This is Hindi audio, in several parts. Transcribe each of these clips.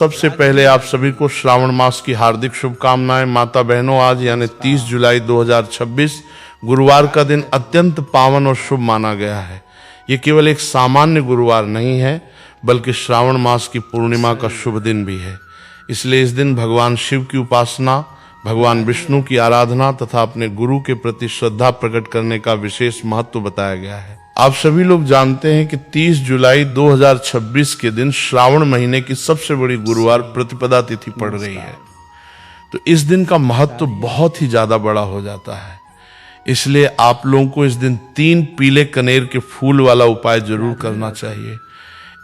सबसे पहले आप सभी को श्रावण मास की हार्दिक शुभकामनाएं। माता बहनों, आज यानी 30 जुलाई 2026 गुरुवार का दिन अत्यंत पावन और शुभ माना गया है। ये केवल एक सामान्य गुरुवार नहीं है, बल्कि श्रावण मास की पूर्णिमा का शुभ दिन भी है। इसलिए इस दिन भगवान शिव की उपासना, भगवान विष्णु की आराधना तथा अपने गुरु के प्रति श्रद्धा प्रकट करने का विशेष महत्व बताया गया है। आप सभी लोग जानते हैं कि 30 जुलाई 2026 के दिन श्रावण महीने की सबसे बड़ी गुरुवार प्रतिपदा तिथि पड़ रही है। तो इस दिन का महत्व बहुत ही ज्यादा बड़ा हो जाता है। इसलिए आप लोगों को इस दिन 3 पीले कनेर के फूल वाला उपाय जरूर करना चाहिए।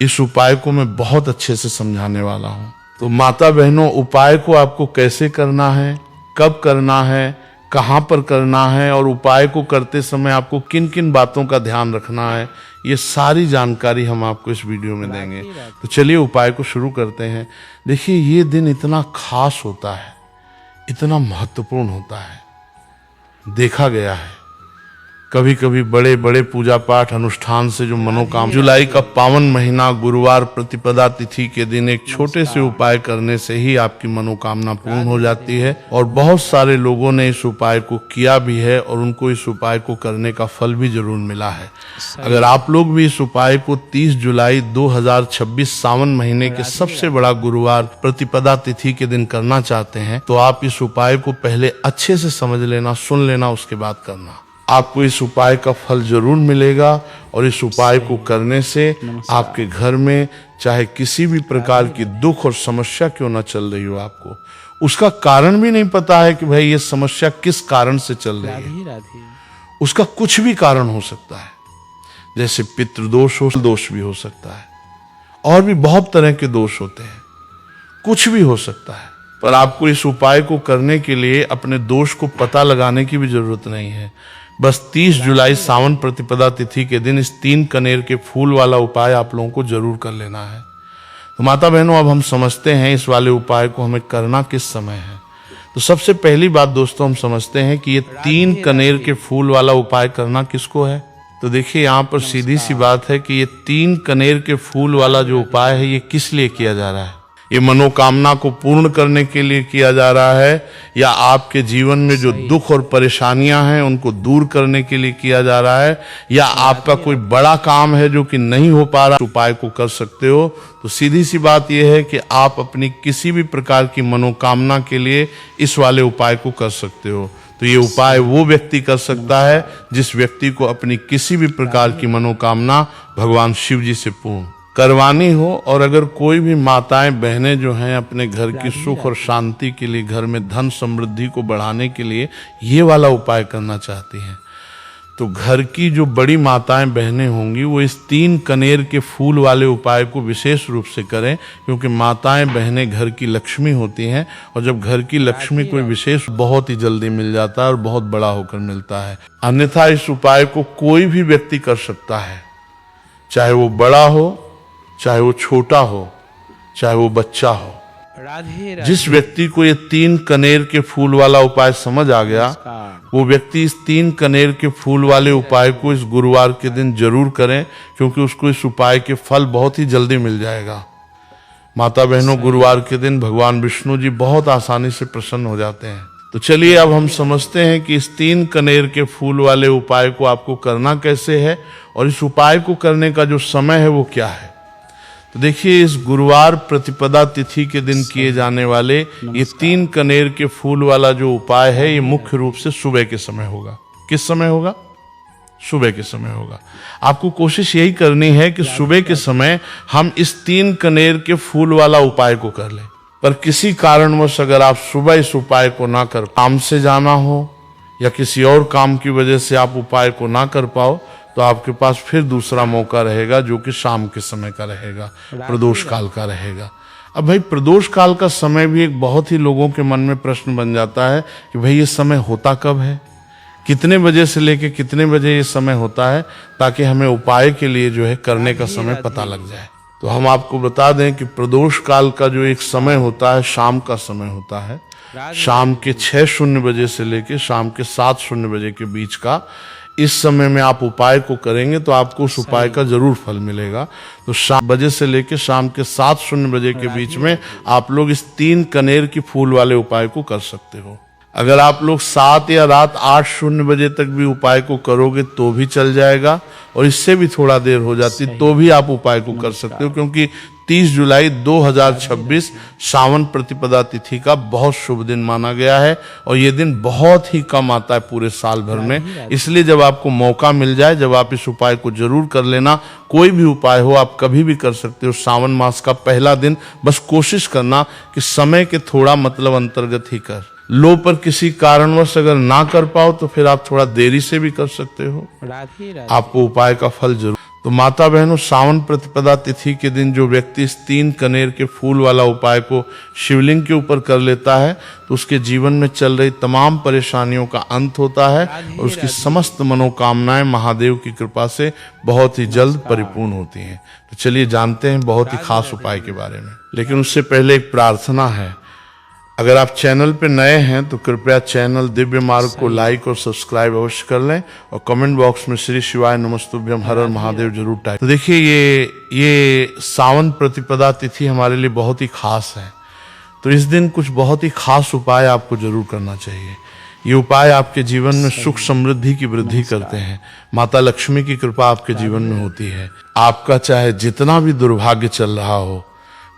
इस उपाय को मैं बहुत अच्छे से समझाने वाला हूँ। तो माता बहनों, उपाय को आपको कैसे करना है, कब करना है, कहाँ पर करना है और उपाय को करते समय आपको किन किन बातों का ध्यान रखना है, ये सारी जानकारी हम आपको इस वीडियो में देंगे। तो चलिए उपाय को शुरू करते हैं। देखिए, ये दिन इतना खास होता है, इतना महत्वपूर्ण होता है। देखा गया है कभी कभी बड़े बड़े पूजा पाठ अनुष्ठान से जो मनोकामना, जुलाई का पावन महीना गुरुवार प्रतिपदा तिथि के दिन एक छोटे से उपाय करने से ही आपकी मनोकामना पूर्ण हो जाती है। और बहुत सारे लोगों ने इस उपाय को किया भी है और उनको इस उपाय को करने का फल भी जरूर मिला है। अगर आप लोग भी इस उपाय को 30 जुलाई 2026 सावन महीने के सबसे बड़ा गुरुवार प्रतिपदा तिथि के दिन करना चाहते हैं, तो आप इस उपाय को पहले अच्छे से समझ लेना, सुन लेना, उसके बाद करना। आपको इस उपाय का फल जरूर मिलेगा। और इस उपाय को करने से आपके घर में चाहे किसी भी प्रकार की दुख और समस्या क्यों ना चल रही हो, आपको उसका कारण भी नहीं पता है कि भाई ये समस्या किस कारण से चल रही है। उसका कुछ भी कारण हो सकता है, जैसे पितृदोष हो, दोष भी हो सकता है, और भी बहुत तरह के दोष होते हैं, कुछ भी हो सकता है। पर आपको इस उपाय को करने के लिए अपने दोष को पता लगाने की भी जरूरत नहीं है। बस 30 जुलाई सावन प्रतिपदा तिथि के दिन इस 3 कनेर के फूल वाला उपाय आप लोगों को जरूर कर लेना है। तो माता बहनों, अब हम समझते हैं इस वाले उपाय को हमें करना किस समय है। तो सबसे पहली बात दोस्तों, हम समझते हैं कि ये 3 कनेर के फूल वाला उपाय करना किसको है। तो देखिए, यहाँ पर सीधी सी बात है कि ये 3 कनेर के फूल वाला जो उपाय है, ये किस लिए किया जा रहा है। ये मनोकामना को पूर्ण करने के लिए किया जा रहा है, या आपके जीवन में जो दुख और परेशानियां हैं उनको दूर करने के लिए किया जा रहा है, या आपका कोई बड़ा काम है जो कि नहीं हो पा रहा, उपाय को कर सकते हो। तो सीधी सी बात यह है कि आप अपनी किसी भी प्रकार की मनोकामना के लिए इस वाले उपाय को कर सकते हो। तो ये उपाय वो व्यक्ति कर सकता है जिस व्यक्ति को अपनी किसी भी प्रकार की मनोकामना भगवान शिव जी से पूर्ण करवानी हो। और अगर कोई भी माताएं बहनें जो हैं अपने घर की सुख और शांति के लिए, घर में धन समृद्धि को बढ़ाने के लिए ये वाला उपाय करना चाहती हैं, तो घर की जो बड़ी माताएं बहनें होंगी वो इस 3 कनेर के फूल वाले उपाय को विशेष रूप से करें, क्योंकि माताएं बहनें घर की लक्ष्मी होती हैं। और जब घर की लक्ष्मी कोई विशेष बहुत ही जल्दी मिल जाता है और बहुत बड़ा होकर मिलता है। अन्यथा इस उपाय को कोई भी व्यक्ति कर सकता है, चाहे वो बड़ा हो, चाहे वो छोटा हो, चाहे वो बच्चा हो। जिस व्यक्ति को ये 3 कनेर के फूल वाला उपाय समझ आ गया, वो व्यक्ति इस 3 कनेर के फूल वाले उपाय को इस गुरुवार के दिन जरूर करें, क्योंकि उसको इस उपाय के फल बहुत ही जल्दी मिल जाएगा। माता बहनों, गुरुवार के दिन भगवान विष्णु जी बहुत आसानी से प्रसन्न हो जाते हैं। तो चलिए अब हम समझते हैं कि इस 3 कनेर के फूल वाले उपाय को आपको करना कैसे है, और इस उपाय को करने का जो समय है वो क्या है। तो देखिए, इस गुरुवार प्रतिपदा तिथि के दिन किए जाने वाले ये 3 कनेर के फूल वाला जो उपाय है, ये मुख्य रूप से सुबह के समय होगा। किस समय होगा? सुबह के समय होगा। आपको कोशिश यही करनी है कि सुबह के समय हम इस 3 कनेर के फूल वाला उपाय को कर लें। पर किसी कारणवश अगर आप सुबह इस उपाय को ना कर, काम से जाना हो या किसी और काम की वजह से आप उपाय को ना कर पाओ, तो आपके पास फिर दूसरा मौका रहेगा, जो कि शाम के समय का रहेगा, प्रदोष काल का रहेगा। अब भाई, प्रदोष काल का समय भी एक बहुत ही लोगों के मन में प्रश्न बन जाता है कि भाई ये समय होता कब है, कितने बजे से लेके कितने बजे ये समय होता है, ताकि हमें उपाय के लिए जो है करने का समय पता लग जाए। तो हम आपको बता दें कि प्रदोष काल का जो एक समय होता है, शाम का समय होता है। शाम के 6:00 बजे से लेके शाम के 7:00 बजे के बीच का इस समय में आप उपाय को करेंगे तो आपको उस उपाय का जरूर फल मिलेगा। तो शाम बजे से लेकर शाम के 7:00 बजे के बीच में आप लोग इस 3 कनेर की फूल वाले उपाय को कर सकते हो। अगर आप लोग 7 या रात 8:00 बजे तक भी उपाय को करोगे तो भी चल जाएगा, और इससे भी थोड़ा देर हो जाती तो भी आप उपाय को कर सकते हो, क्योंकि 30 जुलाई 2026 सावन प्रतिपदा तिथि का बहुत शुभ दिन माना गया है, और ये दिन बहुत ही कम आता है पूरे साल भर में। इसलिए जब आपको मौका मिल जाए, जब आप इस उपाय को जरूर कर लेना। कोई भी उपाय हो आप कभी भी कर सकते हो। सावन मास का पहला दिन बस कोशिश करना कि समय के थोड़ा मतलब अंतर्गत ही कर लो, पर किसी कारणवश अगर ना कर पाओ तो फिर आप थोड़ा देरी से भी कर सकते हो, आपको उपाय का फल जरूर। तो माता बहनों, सावन प्रतिपदा तिथि के दिन जो व्यक्ति इस 3 कनेर के फूल वाला उपाय को शिवलिंग के ऊपर कर लेता है तो उसके जीवन में चल रही तमाम परेशानियों का अंत होता है, और उसकी समस्त मनोकामनाएं महादेव की कृपा से बहुत ही जल्द परिपूर्ण होती हैं। तो चलिए जानते हैं बहुत ही खास उपाय के बारे में। लेकिन उससे पहले एक प्रार्थना है। अगर आप चैनल पे नए हैं तो कृपया चैनल दिव्य मार्ग को लाइक और सब्सक्राइब अवश्य कर लें, और कमेंट बॉक्स में श्री शिवाय नमस्तुभ्यम हर हर महादेव जरूर टाइप। तो देखिए ये सावन प्रतिपदा तिथि हमारे लिए बहुत ही खास है, तो इस दिन कुछ बहुत ही खास उपाय आपको जरूर करना चाहिए। ये उपाय आपके जीवन में सुख समृद्धि की वृद्धि करते हैं। माता लक्ष्मी की कृपा आपके जीवन में होती है। आपका चाहे जितना भी दुर्भाग्य चल रहा हो,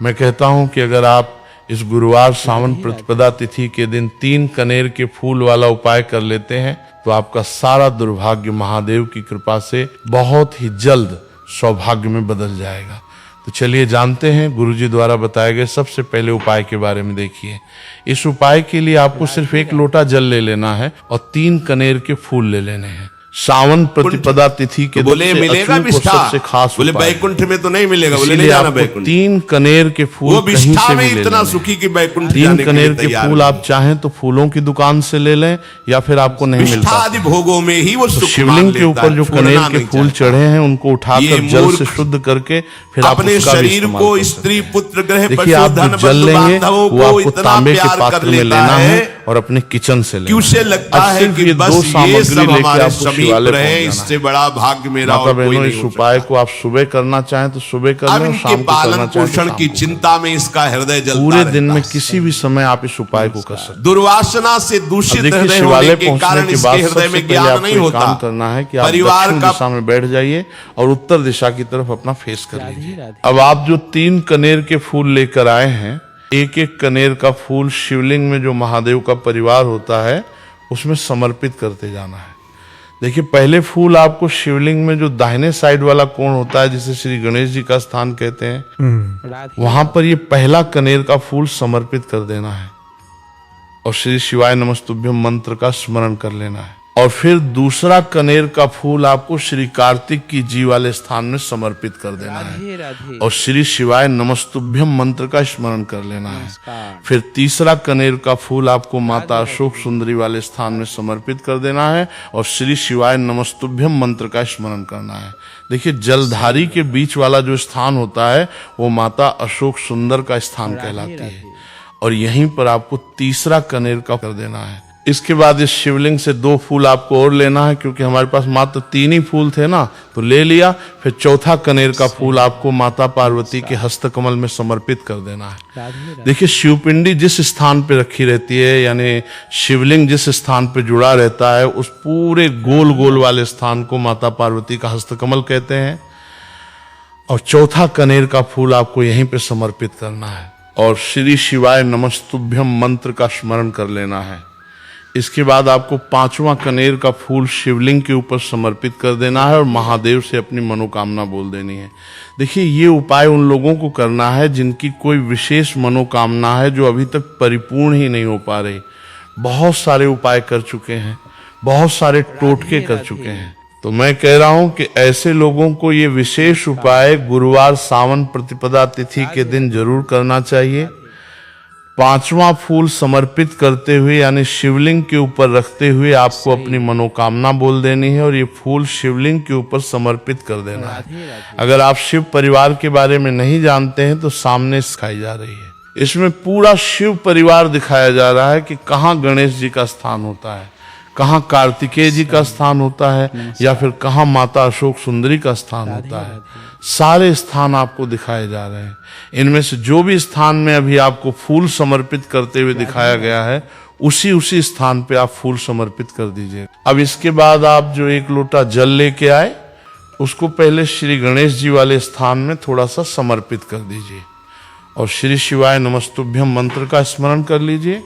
मैं कहता हूं कि अगर आप इस गुरुवार सावन प्रतिपदा तिथि के दिन 3 कनेर के फूल वाला उपाय कर लेते हैं तो आपका सारा दुर्भाग्य महादेव की कृपा से बहुत ही जल्द सौभाग्य में बदल जाएगा। तो चलिए जानते हैं गुरुजी द्वारा बताए गए सबसे पहले उपाय के बारे में। देखिए, इस उपाय के लिए आपको सिर्फ 1 लोटा जल ले लेना है और 3 कनेर के फूल ले लेने हैं। सावन प्रतिपदा तिथि के बोले मिलेगा विष्ठा, सबसे खास बोले बैकुंठ में तो नहीं मिलेगा, बोले नहीं जाना बैकुंठ। 3 कनेर के फूल वो कहीं से में भी इतना सुखी कि बैकुंठ 3 कनेर के फूल आप चाहें तो फूलों की दुकान से ले लें, या फिर आपको नहीं मिलता आदि भोगों में ही वो तो शिवलिंग के ऊपर जो कनेर के फूल चढ़े हैं उनको उठाकर जल से शुद्ध करके फिर आप अपने शरीर को स्त्री पुत्र ग्रह देखिए, आप जो जल लेंगे वो आपको तांबे के पात्र में लेना है और अपने किचन से लेना है। उसे लगता है कि बस ये सब हमारे समीप रहे, इससे बड़ा भाग्य मेरा और कोई नहीं। इस उपाय को आप सुबह करना चाहें तो सुबह कर लें, शाम को पालन पोषण की चिंता में इसका हृदय जलता पूरे दिन में किसी भी समय आप इस उपाय को कर सकते हैं। दुर्वासना से दूषित हृदय होने के कारण इसके हृदय में ज्ञान नहीं होता। काम करना है कि आप दक्षिण दिशा में बैठ जाइए और उत्तर दिशा की तरफ अपना फेस कर लीजिए। अब आप जो 3 कनेर के फूल लेकर आए हैं, एक कनेर का फूल शिवलिंग में जो महादेव का परिवार होता है उसमें समर्पित करते जाना है। देखिए, पहले फूल आपको शिवलिंग में जो दाहिने साइड वाला कोण होता है, जिसे श्री गणेश जी का स्थान कहते हैं, वहां पर ये पहला कनेर का फूल समर्पित कर देना है और श्री शिवाय नमस्तुभ्यम मंत्र का स्मरण कर लेना है। और फिर दूसरा कनेर का फूल आपको श्री कार्तिक की जी वाले स्थान में समर्पित कर देना है और श्री शिवाय नमस्तुभ्यम मंत्र का स्मरण कर लेना है। फिर तीसरा कनेर का फूल आपको माता अशोक सुंदरी वाले स्थान में समर्पित कर देना है और श्री शिवाय नमस्तुभ्यम मंत्र का स्मरण करना है। देखिए, जलधारी के बीच वाला जो स्थान होता है वो माता अशोक सुंदर का स्थान कहलाती है, और यहीं पर आपको तीसरा कनेर का कर देना है। इसके बाद इस शिवलिंग से 2 फूल आपको और लेना है, क्योंकि हमारे पास मात्र 3 ही फूल थे ना, तो ले लिया। फिर चौथा कनेर का फूल आपको माता पार्वती के हस्तकमल में समर्पित कर देना है। देखिए, शिवपिंडी जिस स्थान पे रखी रहती है, यानी शिवलिंग जिस स्थान पे जुड़ा रहता है, उस पूरे गोल गोल वाले स्थान को माता पार्वती का हस्तकमल कहते हैं। और चौथा कनेर का फूल आपको यहीं पे समर्पित करना है और श्री शिवाय नमस्तुभ्यम मंत्र का स्मरण कर लेना है। इसके बाद आपको 5वां कनेर का फूल शिवलिंग के ऊपर समर्पित कर देना है और महादेव से अपनी मनोकामना बोल देनी है। देखिए, ये उपाय उन लोगों को करना है जिनकी कोई विशेष मनोकामना है जो अभी तक परिपूर्ण ही नहीं हो पा रही। बहुत सारे उपाय कर चुके हैं, बहुत सारे टोटके कर चुके हैं, तो मैं कह रहा हूं कि ऐसे लोगों को ये विशेष उपाय गुरुवार सावन प्रतिपदा तिथि के दिन जरूर करना चाहिए। 5वां फूल समर्पित करते हुए, यानी शिवलिंग के ऊपर रखते हुए आपको अपनी मनोकामना बोल देनी है और ये फूल शिवलिंग के ऊपर समर्पित कर देना है। अगर आप शिव परिवार के बारे में नहीं जानते हैं तो सामने सिखाई जा रही है। इसमें पूरा शिव परिवार दिखाया जा रहा है कि कहाँ गणेश जी का स्थान होता है, कहाँ कार्तिकेय जी का स्थान होता है या फिर कहाँ माता अशोक सुंदरी का स्थान होता है। सारे स्थान आपको दिखाए जा रहे हैं। इनमें से जो भी स्थान में अभी आपको फूल समर्पित करते हुए दिखाया गया है, उसी स्थान पे आप फूल समर्पित कर दीजिए। अब इसके बाद आप जो 1 लोटा जल लेके आए, उसको पहले श्री गणेश जी वाले स्थान में थोड़ा सा समर्पित कर दीजिए और श्री शिवाय नमस्तुभ्यम मंत्र का स्मरण कर लीजिए।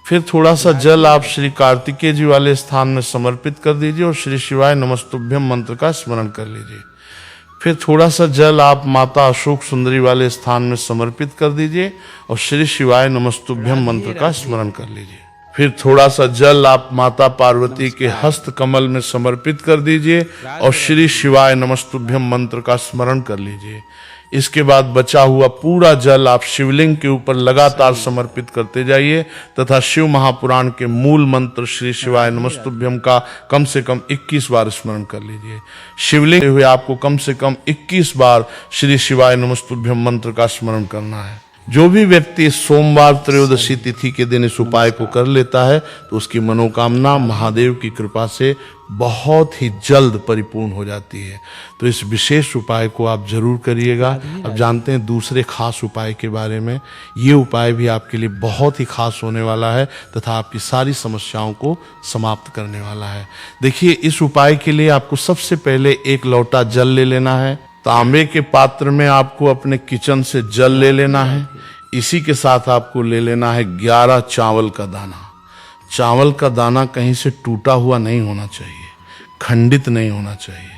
फिर थोड़ा सा जल आप श्री कार्तिकेय जी वाले स्थान में समर्पित कर दीजिए और श्री शिवाय नमस्तुभ्यम मंत्र का स्मरण कर लीजिए। फिर थोड़ा सा जल आप माता अशोक सुंदरी वाले स्थान में समर्पित कर दीजिए और श्री शिवाय नमस्तुभ्यम मंत्र का स्मरण कर लीजिए। फिर थोड़ा सा जल आप माता पार्वती के हस्त कमल में समर्पित कर दीजिए और श्री शिवाय नमस्तुभ्यम मंत्र का स्मरण कर लीजिए। इसके बाद बचा हुआ पूरा जल आप शिवलिंग के ऊपर लगातार समर्पित करते जाइए तथा शिव महापुराण के मूल मंत्र श्री शिवाय नमस्तुभ्यम का कम से कम 21 बार स्मरण कर लीजिए। शिवलिंग हुए आपको कम से कम 21 बार श्री शिवाय नमस्तुभ्यम मंत्र का स्मरण करना है। जो भी व्यक्ति सोमवार त्रयोदशी तिथि के दिन इस उपाय को कर लेता है तो उसकी मनोकामना महादेव की कृपा से बहुत ही जल्द परिपूर्ण हो जाती है। तो इस विशेष उपाय को आप जरूर करिएगा। अब जानते हैं दूसरे खास उपाय के बारे में। ये उपाय भी आपके लिए बहुत ही खास होने वाला है तथा आपकी सारी समस्याओं को समाप्त करने वाला है। देखिए, इस उपाय के लिए आपको सबसे पहले 1 लोटा जल ले लेना है। तांबे के पात्र में आपको अपने किचन से जल ले लेना है। इसी के साथ आपको ले लेना है 11 चावल का दाना। चावल का दाना कहीं से टूटा हुआ नहीं होना चाहिए, खंडित नहीं होना चाहिए।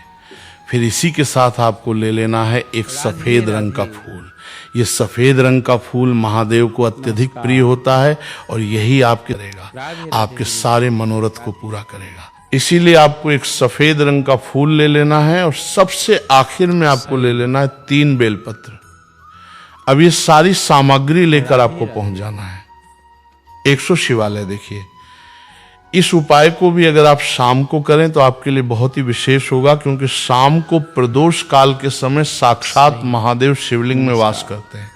फिर इसी के साथ आपको ले लेना है एक सफेद रंग का फूल। ये सफेद रंग का फूल महादेव को अत्यधिक प्रिय होता है और यही आपके सारे मनोरथ को पूरा करेगा। इसीलिए आपको एक सफेद रंग का फूल ले लेना है और सबसे आखिर में आपको ले लेना है 3 बेलपत्र। अब ये सारी सामग्री लेकर आपको पहुंच जाना है 100 शिवालय। देखिए, इस उपाय को भी अगर आप शाम को करें तो आपके लिए बहुत ही विशेष होगा, क्योंकि शाम को प्रदोष काल के समय साक्षात महादेव शिवलिंग में वास करते हैं।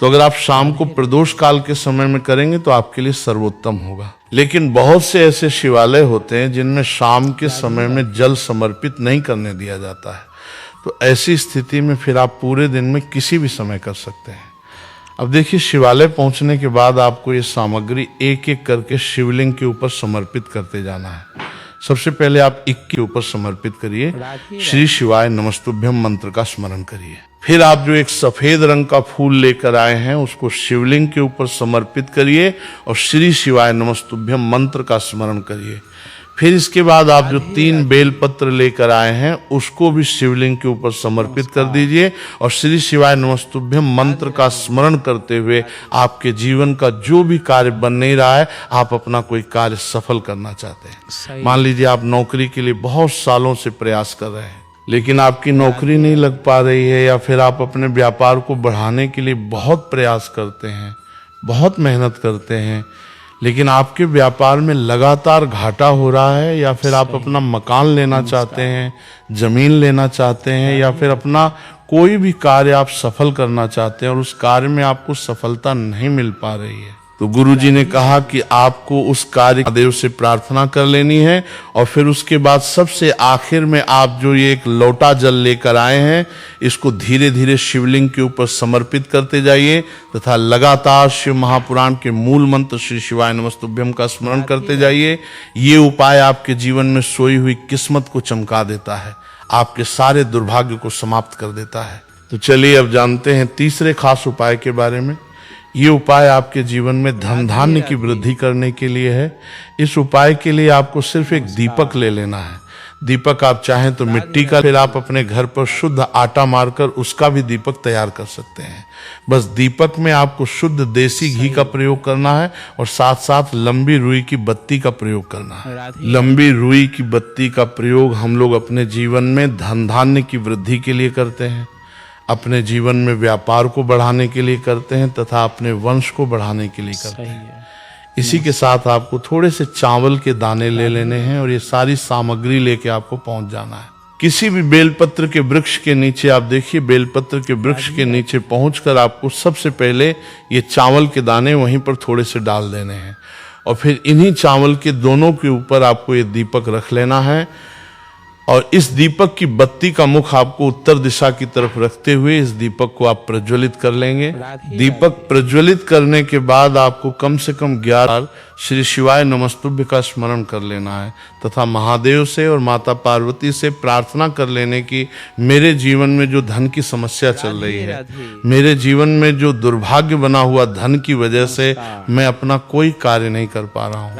तो अगर आप शाम को प्रदोष काल के समय में करेंगे तो आपके लिए सर्वोत्तम होगा। लेकिन बहुत से ऐसे शिवालय होते हैं जिनमें शाम के समय में जल समर्पित नहीं करने दिया जाता है। तो ऐसी स्थिति में फिर आप पूरे दिन में किसी भी समय कर सकते हैं। अब देखिए, शिवालय पहुंचने के बाद आपको ये सामग्री एक एक करके शिवलिंग के ऊपर समर्पित करते जाना है। सबसे पहले आप 1 के ऊपर समर्पित करिए, श्री शिवाय नमस्तुभ्यम मंत्र का स्मरण करिए। फिर आप जो एक सफेद रंग का फूल लेकर आए हैं उसको शिवलिंग के ऊपर समर्पित करिए और श्री शिवाय नमस्तुभ्यम मंत्र का स्मरण करिए। फिर इसके बाद आप जो 3 बेलपत्र लेकर आए हैं उसको भी शिवलिंग के ऊपर समर्पित कर दीजिए और श्री शिवाय नमस्तुभ्यम मंत्र का स्मरण करते हुए आपके जीवन का जो भी कार्य बन नहीं रहा है, आप अपना कोई कार्य सफल करना चाहते हैं। मान लीजिए आप नौकरी के लिए बहुत सालों से प्रयास कर रहे हैं लेकिन आपकी नौकरी नहीं लग पा रही है, या फिर आप अपने व्यापार को बढ़ाने के लिए बहुत प्रयास करते हैं, बहुत मेहनत करते हैं, लेकिन आपके व्यापार में लगातार घाटा हो रहा है, या फिर आप अपना मकान लेना चाहते हैं, जमीन लेना चाहते हैं, या फिर अपना कोई भी कार्य आप सफल करना चाहते हैं और उस कार्य में आपको सफलता नहीं मिल पा रही है, तो गुरुजी ने कहा कि आपको उस कार्य महादेव से प्रार्थना कर लेनी है। और फिर उसके बाद सबसे आखिर में आप जो ये 1 लोटा जल लेकर आए हैं इसको धीरे धीरे शिवलिंग के ऊपर समर्पित करते जाइए तथा लगातार शिव महापुराण के मूल मंत्र श्री शिवाय नमस्तुभ्यम का स्मरण करते जाइए। ये उपाय आपके जीवन में सोई हुई किस्मत को चमका देता है, आपके सारे दुर्भाग्य को समाप्त कर देता है। तो चलिए अब जानते हैं तीसरे खास उपाय के बारे में। ये उपाय आपके जीवन में धन धान्य की वृद्धि करने के लिए है। इस उपाय के लिए आपको सिर्फ एक दीपक ले लेना है। दीपक आप चाहें तो मिट्टी का, फिर आप अपने घर पर शुद्ध आटा मारकर उसका भी दीपक तैयार कर सकते हैं। बस दीपक में आपको शुद्ध देसी घी का प्रयोग करना है और साथ साथ लंबी रुई की बत्ती का प्रयोग करना है। लंबी रुई की बत्ती का प्रयोग हम लोग अपने जीवन में धन धान्य की वृद्धि के लिए करते हैं, अपने जीवन में व्यापार को बढ़ाने के लिए करते हैं तथा अपने वंश को बढ़ाने के लिए करते हैं। इसी के साथ आपको थोड़े से चावल के दाने ले लेने हैं और ये सारी सामग्री लेके आपको पहुंच जाना है। किसी भी बेलपत्र के वृक्ष के नीचे, आप देखिए बेलपत्र के वृक्ष के नीचे पहुंचकर आपको सबसे पहले ये चावल के दाने वहीं पर थोड़े से डाल देने हैं और फिर इन्हीं चावल के दोनों के ऊपर आपको ये दीपक रख लेना है और इस दीपक की बत्ती का मुख आपको उत्तर दिशा की तरफ रखते हुए इस दीपक को आप प्रज्वलित कर लेंगे। दीपक प्रज्वलित करने के बाद आपको कम से कम 11 बार श्री शिवाय नमस्तुभ्य का स्मरण कर लेना है तथा महादेव से और माता पार्वती से प्रार्थना कर लेने की मेरे जीवन में जो धन की समस्या चल रही है, मेरे जीवन में जो दुर्भाग्य बना हुआ धन की वजह से मैं अपना कोई कार्य नहीं कर पा रहा हूँ,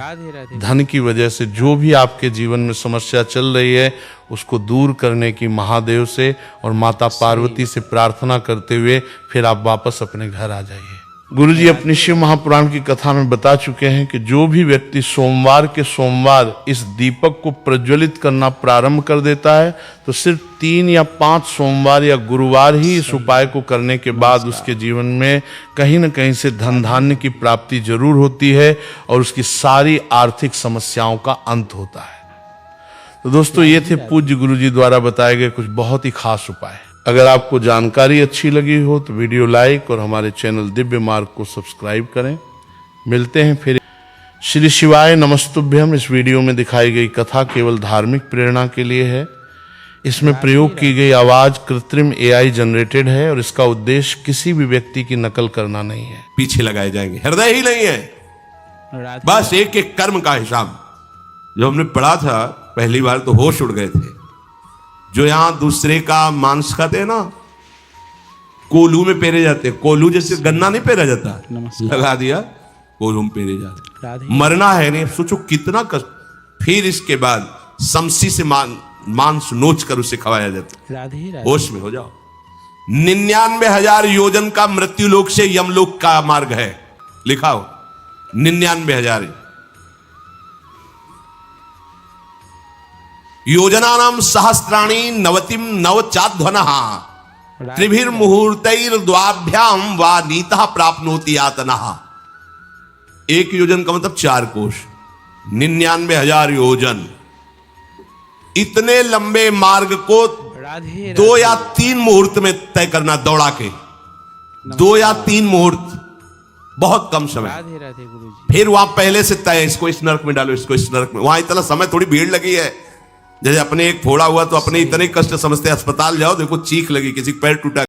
धन की वजह से जो भी आपके जीवन में समस्या चल रही है उसको दूर करने की महादेव से और माता पार्वती से प्रार्थना करते हुए फिर आप वापस अपने घर आ जाइए। गुरुजी अपनी शिव महापुराण की कथा में बता चुके हैं कि जो भी व्यक्ति सोमवार के सोमवार इस दीपक को प्रज्वलित करना प्रारंभ कर देता है तो सिर्फ 3 या 5 सोमवार या गुरुवार ही इस उपाय को करने के बाद उसके जीवन में कहीं न कहीं से धन धान्य की प्राप्ति जरूर होती है और उसकी सारी आर्थिक समस्याओं का अंत होता है। तो दोस्तों ये थे पूज्य गुरुजी द्वारा बताए गए कुछ बहुत ही खास उपाय। अगर आपको जानकारी अच्छी लगी हो तो वीडियो लाइक और हमारे चैनल दिव्य मार्ग को सब्सक्राइब करें। मिलते हैं फिर। श्री शिवाय नमस्तुभ्यम इस वीडियो में दिखाई गई कथा केवल धार्मिक प्रेरणा के लिए है। इसमें प्रयोग की गई आवाज कृत्रिम AI जनरेटेड है और इसका उद्देश्य किसी भी व्यक्ति की नकल करना नहीं है। पीछे लगाए जाएंगे, हृदय ही नहीं है, बस एक एक कर्म का हिसाब। जो हमने पढ़ा था पहली बार तो होश उड़ गए थे। जो यहां दूसरे का मांस खाते हैं ना, कोल्हू में पेरे जाते हैं। कोल्हू जैसे गन्ना नहीं पेरा जाता, लगा दिया कोल्हू में पेरे जाते। मरना है नहीं, सोचो कितना कष्ट। फिर इसके बाद समसी से मांस नोच कर उसे खवाया जाता। होश में हो जाओ। 99,000 योजन का मृत्यु लोक से यमलोक का मार्ग है, लिखा हो 99,000 योजनानाम सहस्राणी नवतिम नवचाध्वनः त्रिभिर्मुहूर्तैर्द्वाभ्याम वा नीतः प्राप्नोति यातनः। एक योजन का मतलब 4 कोश, 99,000 योजन। इतने लंबे मार्ग को 2 या 3 मुहूर्त में तय करना, दौड़ा के 2 या 3 मुहूर्त, बहुत कम समय। फिर वहां पहले से तय, इसको इस नरक में डालो, इसको इस नरक में। वहां इतना समय, थोड़ी भीड़ लगी है। जैसे अपने एक फोड़ा हुआ तो अपने इतने कष्ट समझते, अस्पताल जाओ देखो चीख लगी, किसी पैर टूटा।